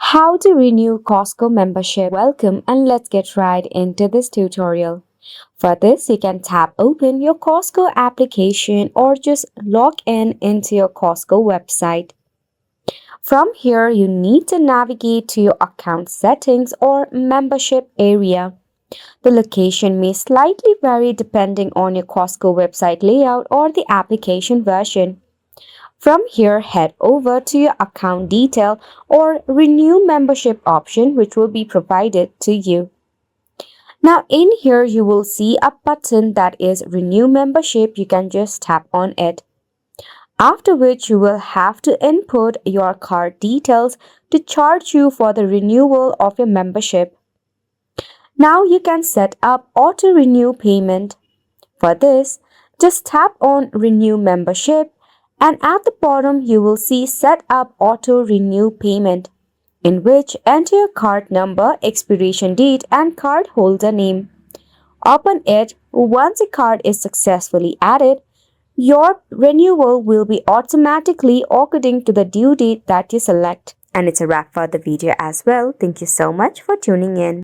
How to renew Costco membership. Welcome and let's get right into this tutorial. For this, you can tap open your Costco application or just log in into your Costco website. From here, you need to navigate to your account settings or membership area. The location may slightly vary depending on your Costco website layout or the application version. From here, head over to your account detail or renew membership option, which will be provided to you. Now in here, you will see a button that is renew membership. You can just tap on it. After which you will have to input your card details to charge you for the renewal of your membership. Now you can set up auto renew payment. For this, just tap on renew membership and at the bottom you will see set up auto renew payment, in which enter your card number, expiration date and card holder name. Open it. Once a card is successfully added, your renewal will be automatically according to the due date that you select. And it's a wrap for the video as well. Thank you so much for tuning in.